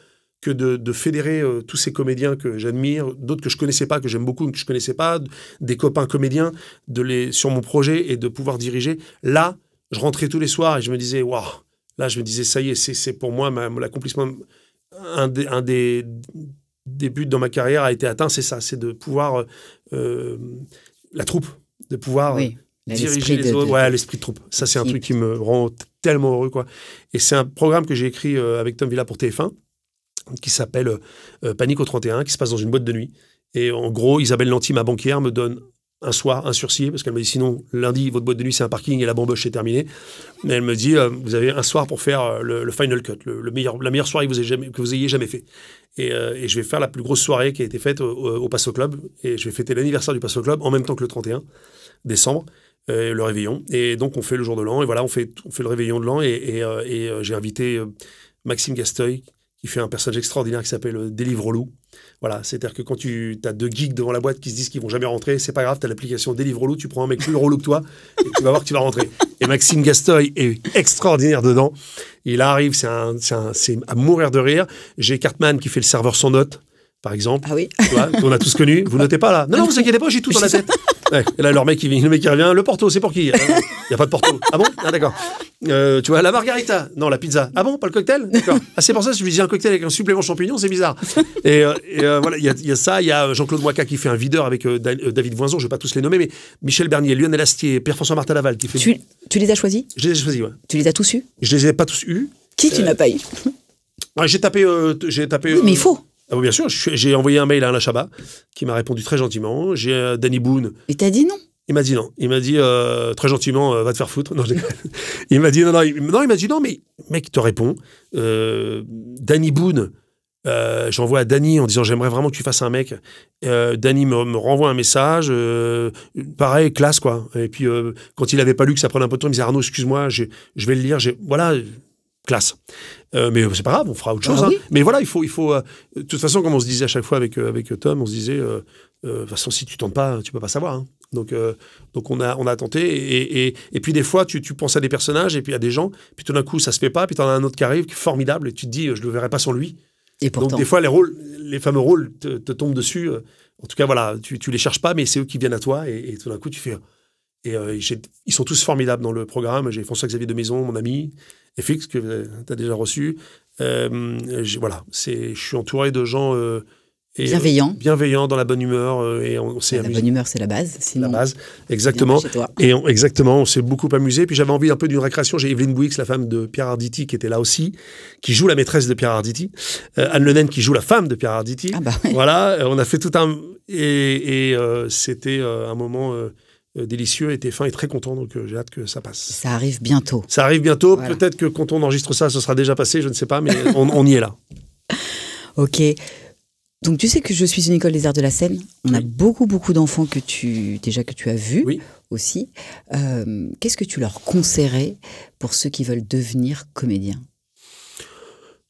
que de fédérer tous ces comédiens que j'admire, d'autres que je connaissais pas, que j'aime beaucoup, que je connaissais pas, des copains comédiens, sur mon projet, et de pouvoir diriger. Là, je rentrais tous les soirs et je me disais, waouh, là, je me disais, ça y est, c'est pour moi l'accomplissement. Un des buts dans ma carrière a été atteint, c'est ça, c'est de pouvoir la troupe, de pouvoir diriger les autres. Ouais, l'esprit de troupe. Ça, c'est un truc qui me rend tellement heureux, quoi. Et c'est un programme que j'ai écrit avec Tom Villa pour TF1, qui s'appelle Panico 31, qui se passe dans une boîte de nuit. Et en gros, Isabelle Lanty, ma banquière, me donne un soir un sursis, parce qu'elle m'a dit, sinon, lundi, votre boîte de nuit, c'est un parking et la bamboche, c'est terminé. Mais elle me dit, vous avez un soir pour faire le final cut, la meilleure soirée que vous ayez jamais fait. Et je vais faire la plus grosse soirée qui a été faite au Passo Club. Et je vais fêter l'anniversaire du Passo Club en même temps que le 31 décembre, le réveillon. Et donc, on fait le jour de l'an. Et voilà, on fait le réveillon de l'an. Et j'ai invité Maxime Gasteuil, qui fait un personnage extraordinaire qui s'appelle Deliveroo. Voilà, c'est-à-dire que quand tu as 2 geeks devant la boîte qui se disent qu'ils vont jamais rentrer, c'est pas grave, tu as l'application Deliveroo, tu prends un mec plus relou que toi et tu vas voir que tu vas rentrer. Et Maxime Gasteuil est extraordinaire dedans. Il arrive, c'est à mourir de rire. J'ai Cartman qui fait le serveur sans note, par exemple. Ah oui. Tu vois, on a tous connu. Vous notez pas là? Non, vous inquiétez pas, j'ai tout dans la tête. Ouais. Et là, le mec qui revient. Le Porto, c'est pour qui? Il n'y a pas de Porto. Ah bon? Ah d'accord. Tu vois, la margarita? Non, la pizza. Ah bon? Pas le cocktail? D'accord. Ah, c'est pour ça que je lui dis un cocktail avec un supplément champignon, c'est bizarre. Et voilà, il y a ça. Il y a Jean-Claude Moicca qui fait un videur avec David Voinzon, je ne vais pas tous les nommer, mais Michel Bernier, Lionel Astier, Pierre-François Martin Laval qui fait... Tu les as choisis? Je les ai choisis, ouais. Tu les as tous eus? Je les ai pas tous eus. Qui tu n'as pas eu? J'ai tapé... Oui, mais il faut. Ah oui, bien sûr. J'ai envoyé un mail à Alain Chabat, qui m'a répondu très gentiment. J'ai Danny Boone. Et t'as dit non? Il m'a dit non. Il m'a dit très gentiment, va te faire foutre. Non, il m'a dit non. Il m'a dit non, mais mec, te réponds. Danny Boone, j'envoie à Danny en disant j'aimerais vraiment que tu fasses un mec. Danny me renvoie un message. Pareil, classe, quoi. Et puis, quand il avait pas lu que ça prenait un peu de temps, il me disait Arnaud, excuse-moi, je vais le lire. Voilà, classe. Mais c'est pas grave, on fera autre chose. Oui. Mais voilà, il faut de toute façon, comme on se disait à chaque fois avec Tom, on se disait de toute façon, si tu tentes pas, tu peux pas savoir. Hein. Donc on a tenté. Et puis des fois, tu penses à des personnages et puis à des gens, puis tout d'un coup, ça se fait pas, puis tu en as un autre qui arrive, qui est formidable, et tu te dis, je le verrai pas sans lui. Et pourtant... Donc des fois, les fameux rôles te tombent dessus. En tout cas, voilà, tu les cherches pas, mais c'est eux qui viennent à toi, et tout d'un coup, tu fais... Et ils sont tous formidables dans le programme. J'ai François-Xavier de Maison, mon ami, FX, que tu as déjà reçu. Voilà, je suis entouré de gens... bienveillants, dans la bonne humeur. La bonne humeur, c'est la base. Sinon, la base, exactement. Exactement, on s'est beaucoup amusé. Puis j'avais envie un peu d'une récréation. J'ai Evelyne Bouix, la femme de Pierre Arditi, qui était là aussi, qui joue la maîtresse de Pierre Arditi. Anne Le Naine, qui joue la femme de Pierre Arditi. Ah bah oui. Voilà, on a fait tout un... Et c'était un moment... délicieux, et TF1 est très content, donc j'ai hâte que ça passe. Ça arrive bientôt. Ça arrive bientôt, voilà. Peut-être que quand on enregistre ça, ce sera déjà passé, je ne sais pas, mais on y est là. Ok. Donc tu sais que je suis une école des arts de la scène. On a beaucoup d'enfants que tu as vus aussi. Qu'est-ce que tu leur conseillerais pour ceux qui veulent devenir comédiens?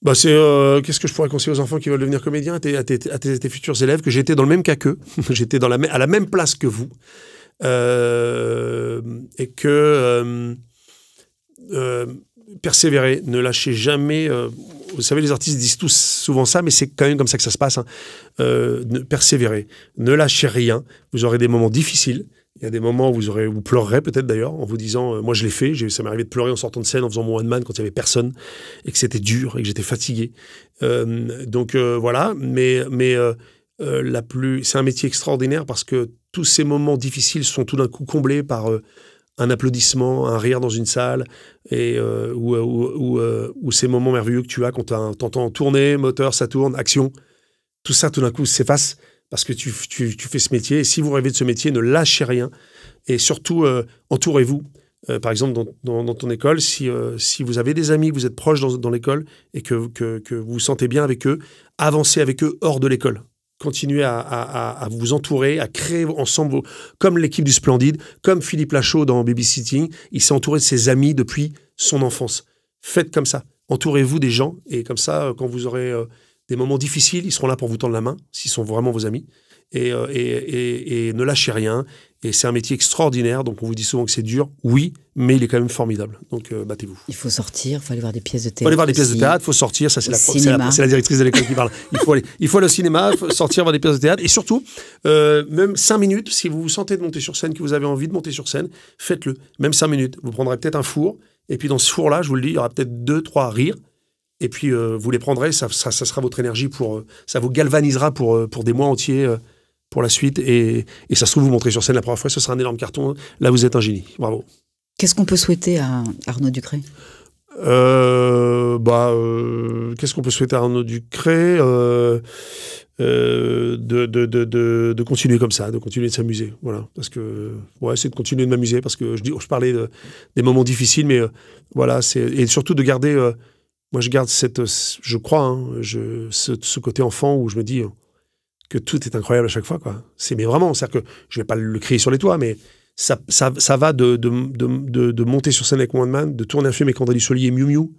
Bah qu'est-ce que je pourrais conseiller aux enfants qui veulent devenir comédiens, à tes futurs élèves, que j'étais dans le même cas qu'eux, j'étais à la même place que vous, et que persévérer, ne lâchez jamais. Vous savez, les artistes disent tous souvent ça, mais c'est quand même comme ça que ça se passe. Hein. Persévérer, ne lâchez rien. Vous aurez des moments difficiles. Il y a des moments où vous pleurerez peut-être d'ailleurs en vous disant, moi je l'ai fait, ça m'est arrivé de pleurer en sortant de scène, en faisant mon one man quand il y avait personne et que c'était dur et que j'étais fatigué. Voilà, mais c'est un métier extraordinaire parce que tous ces moments difficiles sont tout d'un coup comblés par un applaudissement, un rire dans une salle, et ou ces moments merveilleux que tu as quand t'entends tourner, moteur, ça tourne, action. Tout ça, tout d'un coup, s'efface parce que tu fais ce métier. Et si vous rêvez de ce métier, ne lâchez rien. Et surtout, entourez-vous. Par exemple, dans ton école, si vous avez des amis, que vous êtes proches dans l'école et que vous vous sentez bien avec eux, avancez avec eux hors de l'école. Continuez à vous entourer, à créer ensemble, comme l'équipe du Splendide, comme Philippe Lachaud dans Babysitting, il s'est entouré de ses amis depuis son enfance. Faites comme ça. Entourez-vous des gens, et comme ça, quand vous aurez des moments difficiles, ils seront là pour vous tendre la main, s'ils sont vraiment vos amis. Et ne lâchez rien. Et c'est un métier extraordinaire, donc on vous dit souvent que c'est dur, oui, mais il est quand même formidable. Donc battez-vous. Il faut sortir, il faut aller voir des pièces de théâtre. Il faut aller voir des pièces de théâtre, il faut sortir, ça c'est la directrice de l'école qui parle. Il faut aller au cinéma, il faut sortir voir des pièces de théâtre, et surtout, même 5 minutes, si vous vous sentez de monter sur scène, que vous avez envie de monter sur scène, faites-le. Même 5 minutes. Vous prendrez peut-être un four, et puis dans ce four-là, je vous le dis, il y aura peut-être 2-3 rires, et puis vous les prendrez, ça sera votre énergie, ça vous galvanisera pour des mois entiers, pour la suite, et ça se trouve, vous montrez sur scène la première fois, ce sera un énorme carton. Là, vous êtes un génie. Bravo. Qu'est-ce qu'on peut souhaiter à Arnaud Ducré ? Qu'est-ce qu'on peut souhaiter à Arnaud Ducré ? De continuer comme ça, de continuer de s'amuser. Voilà. Parce que, c'est de continuer de m'amuser, parce que je parlais des moments difficiles, mais voilà, et surtout de garder, moi je garde je crois, ce côté enfant où je me dis que tout est incroyable à chaque fois, quoi. Mais vraiment, c'est-à-dire que je vais pas le crier sur les toits, mais ça va de monter sur scène avec One Man, de tourner un film avec André Dussolier et Miu Miu,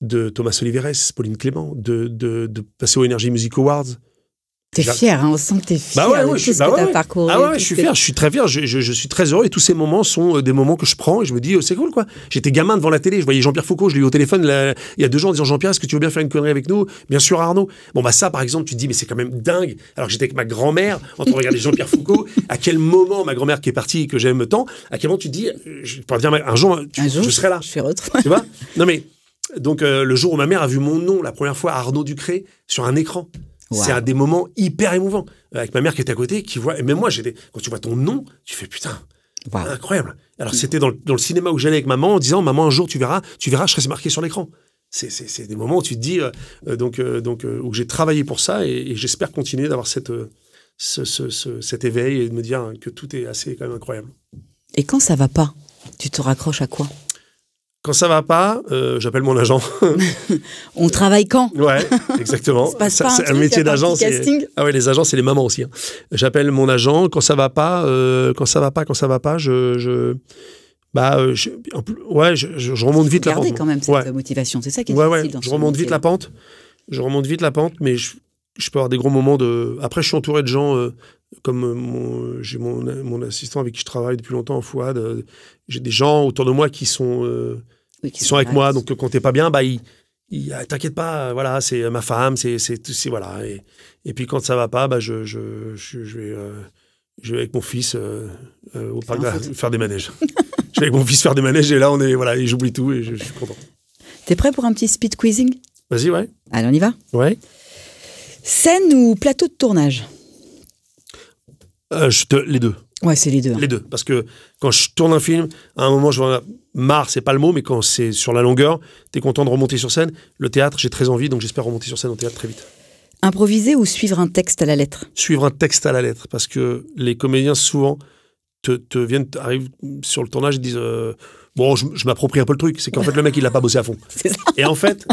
de Thomas Oliveres, Pauline Clément, de passer aux Energy Music Awards. T'es fier, hein, on sent que t'es fier de tout ce que t'as parcouru. Ah ouais, je suis fier, je suis très fier, je suis très heureux, et tous ces moments sont des moments que je prends et je me dis, c'est cool, quoi. J'étais gamin devant la télé, je voyais Jean-Pierre Foucault, je l'ai eu au téléphone il y a 2 jours en disant, Jean-Pierre, est-ce que tu veux bien faire une connerie avec nous ? Bien sûr, Arnaud. Bon, ça, par exemple, tu te dis, mais c'est quand même dingue. Alors que j'étais avec ma grand-mère, en train de regarder Jean-Pierre Foucault, à quel moment, ma grand-mère qui est partie, que j'aime tant, à quel moment tu te dis, je pourrais dire, un jour, je serai là. Je suis retrouvé. Tu vois ? Non, mais, donc, le jour où ma mère a vu mon nom, la première fois, Arnaud Ducré, sur un écran. Wow. C'est un des moments hyper émouvants. Avec ma mère qui était à côté, qui voit. Et même moi, quand tu vois ton nom, tu fais putain, wow. Incroyable. Alors c'était dans le cinéma où j'allais avec maman en disant, maman, un jour tu verras, je serai marqué sur l'écran. C'est des moments où tu te dis, où j'ai travaillé pour ça, et j'espère continuer d'avoir cet éveil et de me dire que tout est assez quand même incroyable. Et quand ça va pas, tu te raccroches à quoi ? Quand ça va pas, j'appelle mon agent. On travaille quand ? Ouais, exactement. C'est un métier d'agent. Ah ouais, les agents, c'est les mamans aussi. Hein. J'appelle mon agent. Quand ça va pas, je remonte vite la pente. Garder quand même cette motivation, c'est ça qui est difficile dans je remonte vite la pente. Je remonte vite la pente, mais je peux avoir des gros moments de. Après, je suis entouré de gens. Comme j'ai mon assistant avec qui je travaille depuis longtemps, Fouad, j'ai des gens autour de moi qui sont avec moi, donc quand t'es pas bien, t'inquiète pas, voilà, c'est ma femme, c'est voilà, et puis quand ça va pas, je vais avec mon fils au parc faire des manèges. Je vais avec mon fils faire des manèges, et là on est voilà, et j'oublie tout et je suis content. T'es prêt pour un petit speed quizzing ? Vas-y, ouais. Allez, on y va ? Ouais. Scène ou plateau de tournage ? Les deux. Ouais, c'est les deux. Les deux. Parce que quand je tourne un film, à un moment, je vois marre, c'est pas le mot, mais quand c'est sur la longueur, t'es content de remonter sur scène. Le théâtre, j'ai très envie, donc j'espère remonter sur scène au théâtre très vite. Improviser ou suivre un texte à la lettre ? Suivre un texte à la lettre, parce que les comédiens, souvent, arrivent sur le tournage et disent je m'approprie un peu le truc. C'est qu'en fait, le mec, il l'a pas bossé à fond. C'est ça. Et en fait,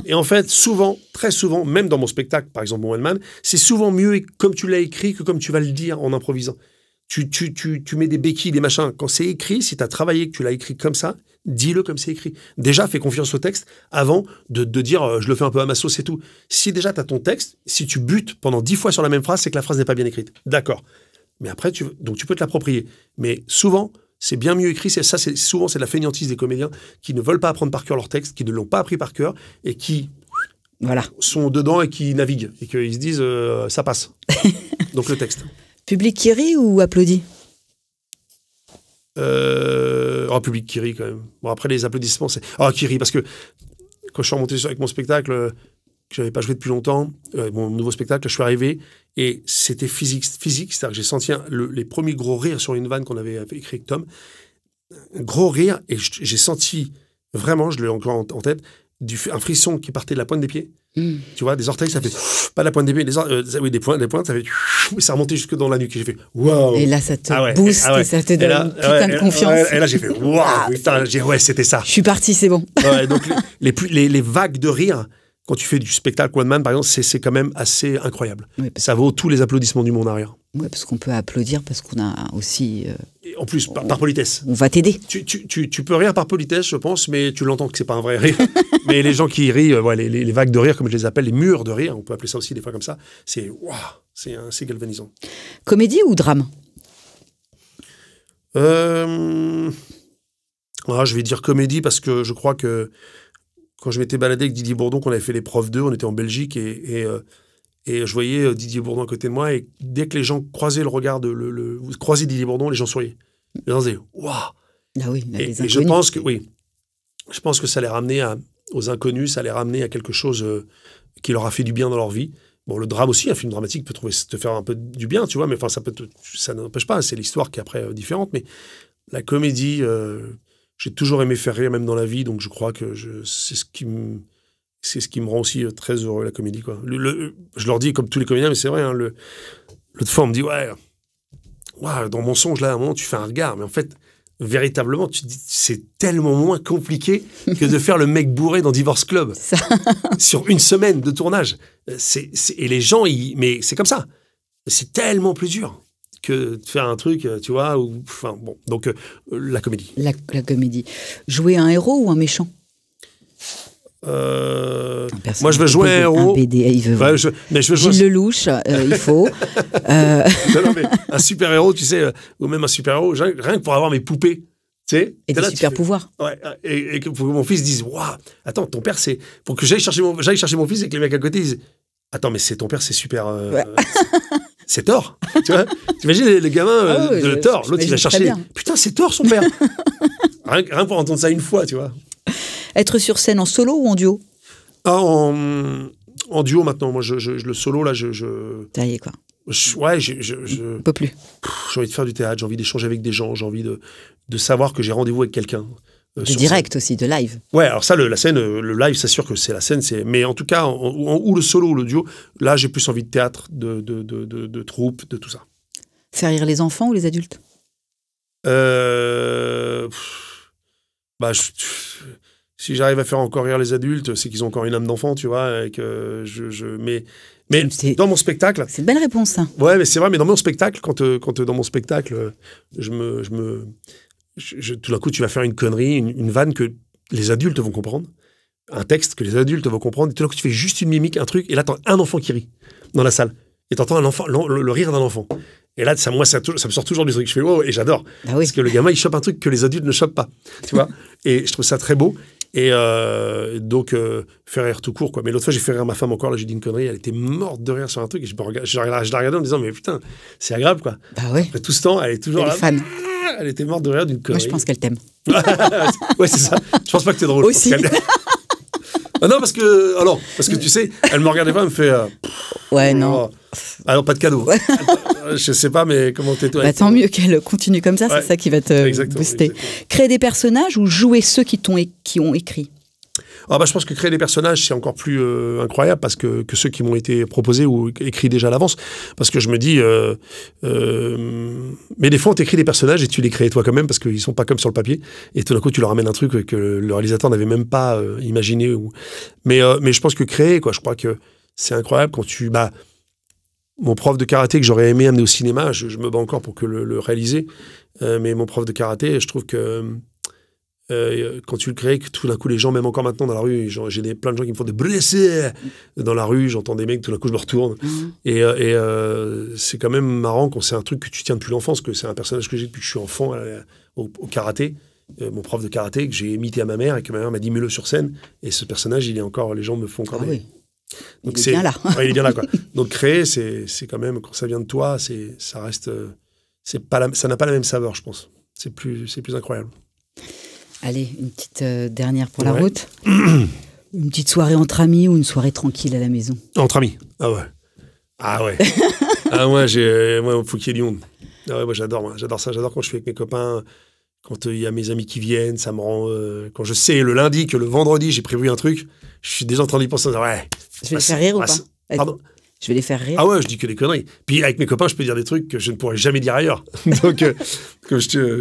souvent, très souvent, même dans mon spectacle, par exemple, mon One Man, c'est souvent mieux comme tu l'as écrit que comme tu vas le dire en improvisant. Tu mets des béquilles, des machins. Quand c'est écrit, si tu as travaillé, que tu l'as écrit comme ça, dis-le comme c'est écrit. Déjà, fais confiance au texte avant de dire je le fais un peu à ma sauce et tout. Si déjà tu as ton texte, si tu butes pendant 10 fois sur la même phrase, c'est que la phrase n'est pas bien écrite. D'accord. Mais après, donc tu peux te l'approprier. Mais souvent, c'est bien mieux écrit. Souvent, c'est de la fainéantise des comédiens qui ne veulent pas apprendre par cœur leur texte, qui ne l'ont pas appris par cœur et qui sont dedans et qui naviguent. Et qu'ils se disent ça passe. Donc le texte. Public qui rit ou applaudit? Public qui rit quand même. Bon, après les applaudissements, c'est... qui rit, parce que quand je suis remonté avec mon spectacle, que j'avais pas joué depuis longtemps, mon nouveau spectacle, je suis arrivé et c'était physique. C'est-à-dire que j'ai senti les premiers gros rires sur une vanne qu'on avait écrit avec Tom. Un gros rire, et j'ai senti, vraiment, je l'ai encore en tête, un frisson qui partait de la pointe des pieds. Tu vois, des orteils, ça fait pas de la pointe des pieds, des pointes, ça fait ça remontait jusque dans la nuque. Et j'ai fait waouh. Et là, ça te booste et ça te donne une putain de confiance. Et là, j'ai fait waouh, putain, c'était ça. Je suis parti, c'est bon. Donc les vagues de rire quand tu fais du spectacle One Man, par exemple, c'est quand même assez incroyable. Oui, ça vaut tous les applaudissements du monde à rire. Oui, parce qu'on peut applaudir parce qu'on a aussi... Et en plus, par politesse. On va t'aider. Tu peux rire par politesse, je pense, mais tu l'entends que c'est pas un vrai rire. Mais les gens qui rient, les vagues de rire, comme je les appelle, les murs de rire, on peut appeler ça aussi des fois comme ça, c'est galvanisant. Comédie ou drame? Je vais dire comédie parce que je crois que quand je m'étais baladé avec Didier Bourdon, qu'on avait fait l'épreuve 2, on était en Belgique et je voyais Didier Bourdon à côté de moi, et dès que les gens croisaient le regard vous croisez Didier Bourdon, les gens souriaient. Les gens disaient waouh. Ah oui, et je pense que ça les ramenait aux inconnus, ça les ramenait à quelque chose qui leur a fait du bien dans leur vie. Bon, le drame aussi, un film dramatique peut te faire un peu du bien, tu vois, mais enfin ça n'empêche pas, c'est l'histoire qui est après différente, mais la comédie, j'ai toujours aimé faire rire même dans la vie, donc je crois que c'est ce qui me rend aussi très heureux, la comédie, quoi. Je leur dis, comme tous les comédiens, mais c'est vrai, hein, l'autre fois, on me dit, ouais, dans Mensonge, là, à un moment, tu fais un regard, mais en fait, véritablement, tu te dis, c'est tellement moins compliqué que de faire le mec bourré dans Divorce Club. Sur une semaine de tournage. Et les gens, mais c'est comme ça. C'est tellement plus dur que de faire un truc, tu vois, donc la comédie. La comédie. Jouer un héros ou un méchant? Moi, je veux jouer un héros. Un BD, il veut Gilles Lelouch, il faut. Non, mais un super-héros, tu sais, ou même un super-héros, rien que pour avoir mes poupées. Tu sais, et des super-pouvoirs. Ouais, et que pour que mon fils dise, waouh, attends, ton père, c'est. Pour que j'aille chercher mon fils et que les mecs à côté disent, attends, mais c'est ton père, c'est super. C'est Thor, tu vois. T'imagines les gamins de Thor, l'autre il va chercher. Putain, c'est Thor son père. rien pour entendre ça une fois, tu vois. Être sur scène en solo ou en duo? En duo maintenant. Moi, le solo, là, Ça y est, quoi. Je peux plus. J'ai envie de faire du théâtre, j'ai envie d'échanger avec des gens, j'ai envie de savoir que j'ai rendez-vous avec quelqu'un. De direct scène. Aussi, de live. Ouais, alors ça, la scène, le live, c'est sûr que c'est la scène. Mais en tout cas, ou le solo ou le duo, là, j'ai plus envie de théâtre, de troupe, de tout ça. Faire rire les enfants ou les adultes? Si j'arrive à faire encore rire les adultes, c'est qu'ils ont encore une âme d'enfant, tu vois. Et que mais dans mon spectacle... C'est une belle réponse, ça. Ouais, mais c'est vrai, mais dans mon spectacle, quand dans mon spectacle, tout d'un coup, tu vas faire une connerie, une vanne que les adultes vont comprendre, un texte que les adultes vont comprendre, et tout d'un coup, tu fais juste une mimique, un truc, et là, t'as un enfant qui rit dans la salle. Et t'entends le rire d'un enfant. Et là, ça me sort toujours du truc. Je fais wow, et j'adore. Ah oui. Parce que le gamin, il chope un truc que les adultes ne chopent pas. Tu vois. Et je trouve ça très beau. Et donc, faire rire tout court, quoi. Mais l'autre fois, j'ai fait rire ma femme encore. Là, j'ai dit une connerie. Elle était morte de rire sur un truc. Et je la regardais en me disant, mais putain, c'est agréable, quoi. Bah ouais. Après tout ce temps, elle est toujours là. Fan. Elle était morte de rire d'une connerie. Moi, je pense qu'elle t'aime. Ouais, c'est ça. Je pense pas que t'es drôle. Aussi. Non, parce que tu sais, elle me regardait pas, elle me fait. Ouais, non. Alors, pas de cadeau. Ouais. Je sais pas, mais comment t'es toi? Tant mieux qu'elle continue comme ça, ouais. C'est ça qui va te booster. Créer des personnages ou jouer ceux qui ont écrit? Je pense que créer des personnages, c'est encore plus incroyable parce que ceux qui m'ont été proposés ou écrits déjà à l'avance. Parce que je me dis... mais des fois, on t'écrit des personnages et tu les crées toi quand même parce qu'ils sont pas comme sur le papier. Et tout d'un coup, tu leur ramènes un truc que le réalisateur n'avait même pas imaginé. Mais je pense que créer, quoi, je crois que c'est incroyable quand tu... mon prof de karaté que j'aurais aimé amener au cinéma, je me bats encore pour que le réaliser. Mais mon prof de karaté, je trouve que... quand tu le crées, que tout d'un coup les gens, même encore maintenant dans la rue, j'ai plein de gens qui me font des blessés dans la rue, j'entends des mecs, tout d'un coup je me retourne. Et c'est quand même marrant quand c'est un truc que tu tiens depuis l'enfance, que c'est un personnage que j'ai depuis que je suis enfant au karaté. Mon prof de karaté que j'ai imité à ma mère et que ma mère m'a dit mets-le sur scène, et ce personnage il est encore, les gens me font encore oui. Donc il est bien là. Ouais, il est bien là, quoi. Donc créer, c'est quand même, quand ça vient de toi, ça reste, ça n'a pas la même saveur, je pense. C'est plus incroyable. Allez, une petite dernière pour la route. Une petite soirée entre amis ou une soirée tranquille à la maison? Entre amis. Ah ouais. Moi, faut qu'il y ait du monde. Ah ouais, moi j'adore ça. J'adore quand je suis avec mes copains. Quand il y a mes amis qui viennent, ça me rend... quand je sais le lundi que le vendredi, j'ai prévu un truc, je suis déjà en train d'y penser. Ouais, je vais les faire rire ou pas? Pardon? Je vais les faire rire. Ah ouais, je dis que des conneries. Puis avec mes copains, je peux dire des trucs que je ne pourrais jamais dire ailleurs. Donc,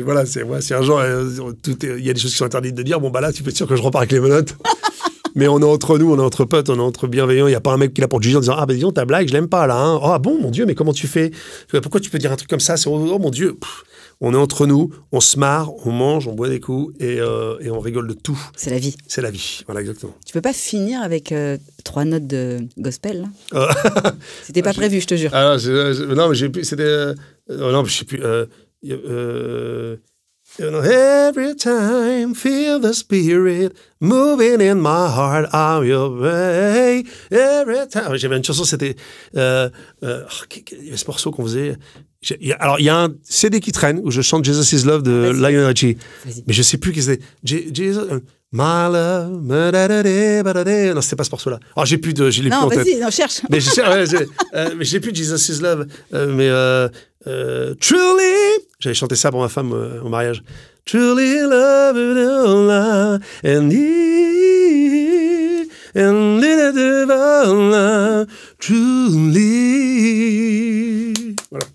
voilà, c'est un genre... Il y a des choses qui sont interdites de dire. Bon, bah là, tu peux être sûr que je repars avec les menottes. Mais on est entre nous, on est entre potes, on est entre bienveillants. Il n'y a pas un mec qui est là pour te juger en disant « Ah, bah dis donc, ta blague, je l'aime pas, là. Hein. Ah bon, mon Dieu, mais comment tu fais? Pourquoi tu peux dire un truc comme ça? Oh, mon Dieu. » On est entre nous, on se marre, on mange, on boit des coups et on rigole de tout. C'est la vie. C'est la vie, voilà, exactement. Tu peux pas finir avec 3 notes de gospel, là? C'était pas prévu, je te jure. Ah, non, mais j'ai plus, c'était... non, je sais plus... every time, feel the spirit moving in my heart, I'm your way. Every time. J'avais une chanson, c'était... il y avait ce morceau qu'on faisait... Alors, il y a un CD qui traîne où je chante Jesus is Love de Lionel Richie. Mais je sais plus qui c'était. Jesus... My love, non, c'était pas ce morceau-là. Alors, j'ai plus plus en tête. Non, vas-y, cherche. Mais j'ai plus Jesus is Love. Truly, j'avais chanté ça pour ma femme au mariage. Truly love and truly. Voilà.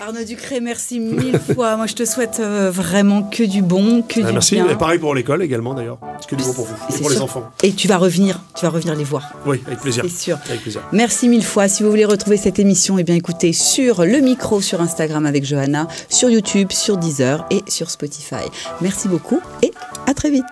Arnaud Ducré, merci 1000 fois. Moi, je te souhaite vraiment que du bon, que du merci. bien. Et pareil pour l'école également, d'ailleurs. C'est que du bon pour vous. Et pour les enfants. Et tu vas revenir les voir. Oui, avec plaisir. C'est sûr. Avec plaisir. Merci 1000 fois. Si vous voulez retrouver cette émission, eh bien, écoutez sur le micro sur Instagram avec Johanna, sur YouTube, sur Deezer et sur Spotify. Merci beaucoup et à très vite.